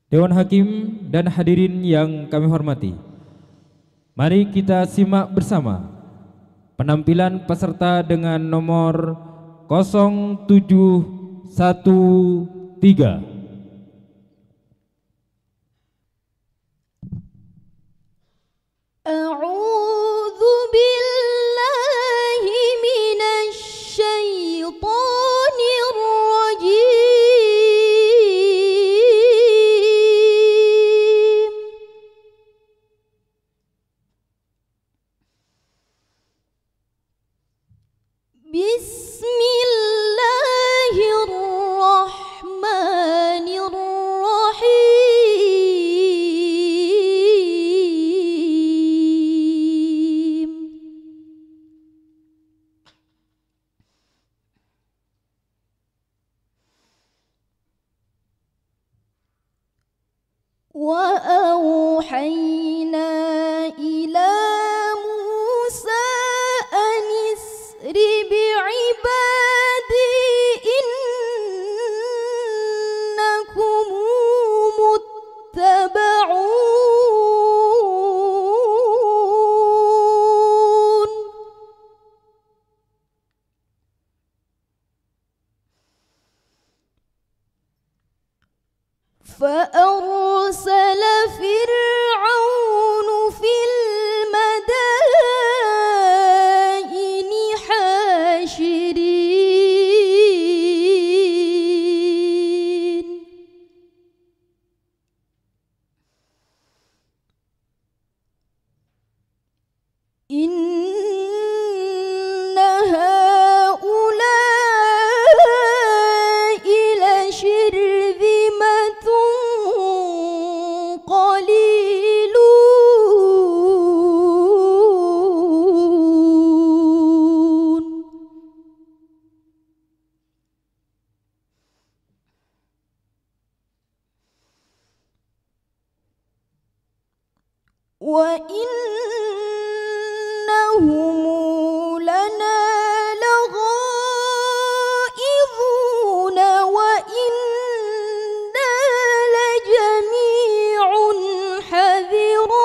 Dewan Hakim dan hadirin yang kami hormati, mari kita simak bersama penampilan peserta dengan nomor 0713. A'udzu billahi minasy syaithanir rajim. Bismillahirrahmanirrahim. Wa auhayna ila Musa an isri bi'ibadi innakum muttaba'un. فأرسل فرعون في المدائن حاشرين إن هؤلاء لشرذمة قليلون وإنهم لنا لغائظون وإنا لجميع حاذرون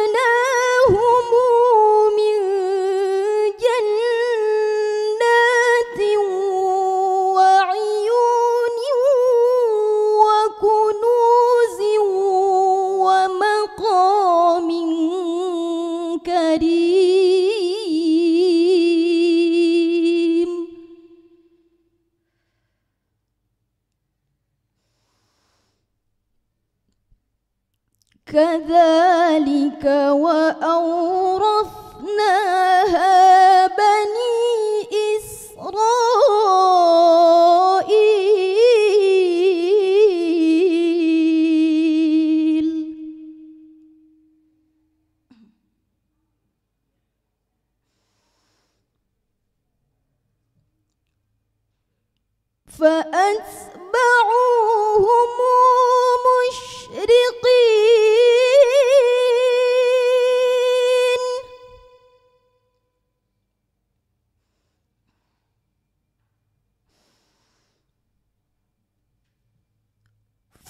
فأخرجناهم من جنات وعيون وكنوز ومقام كريم كذلك وأورثناها بني إسرائيل فأتبعوهم مشرقين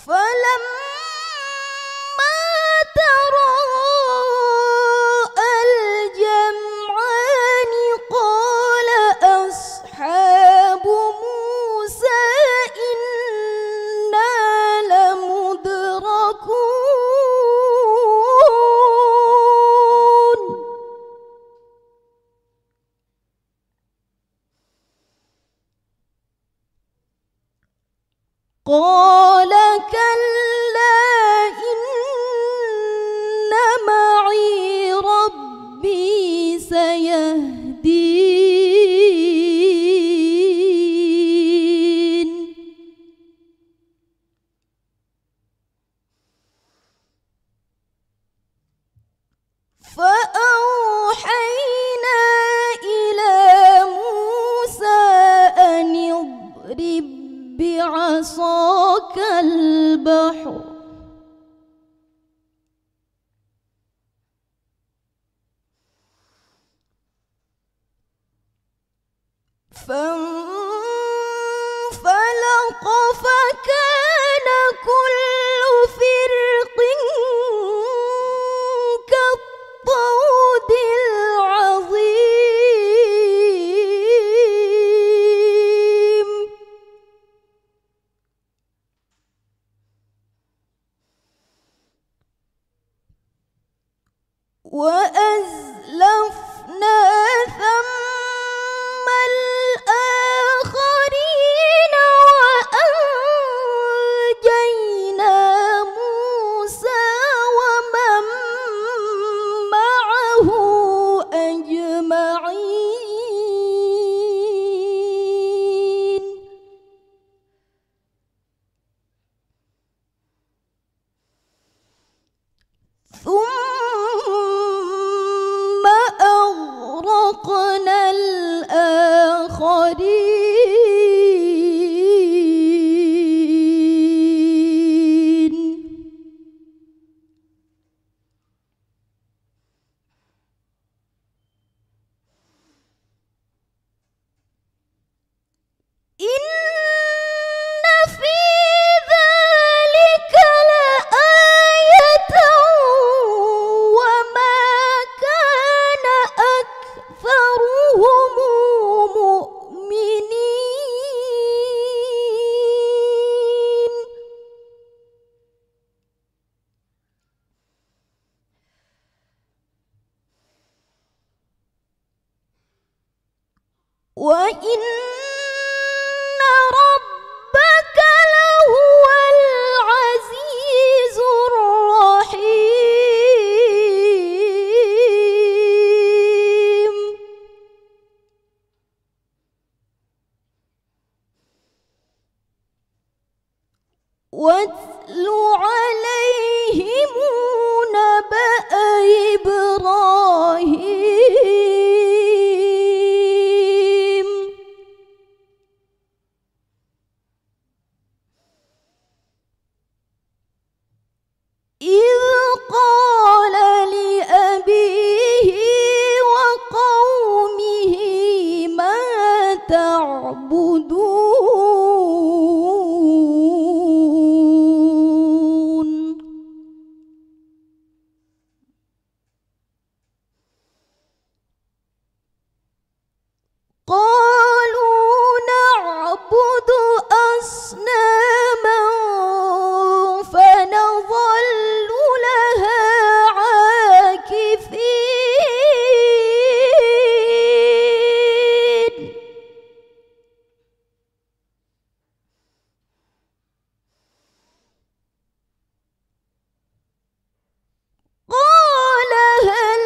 فلما تراءى الجمعان قال أصحاب موسى إنا لمدركون فانفلق فكان كل فرق كالطود العظيم وأزلفنا ثم الآخرين وأنجينا موسى ومن معه أجمعين ثم أغرقنا الآخرين إن في ذلك لآية وما كان أكثرهم مؤمنين وإن ربك لهو العزيز الرحيم واتل عليهم نبأ إبراهيم إذ قال لأبيه وقومه ما تعبدون قالوا نعبد أصناما فنظل لها عاكفين قال هل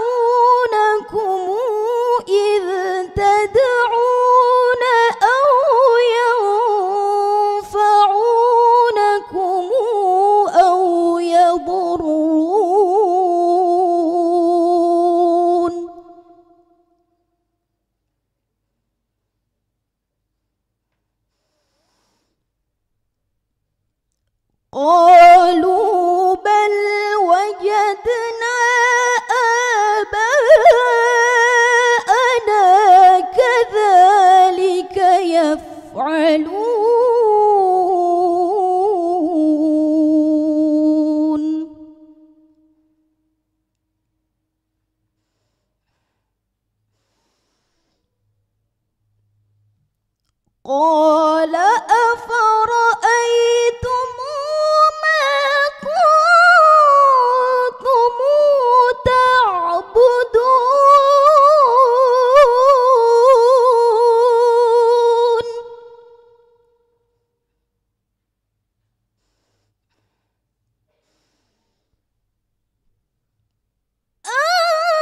يسمعونكم إذ تدعون أو ينفعونكم أو يضرون قالوا بل وجدنا آباءنا كذلك يفعلون قال أفرأيتم ما كنتم تعبدون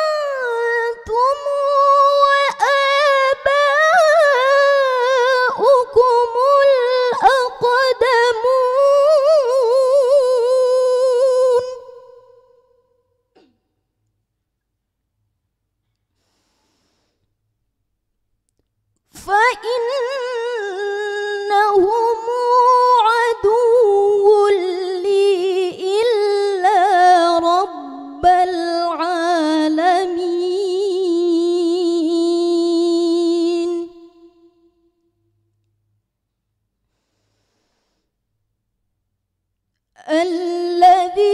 أنتم وآباؤكم الذي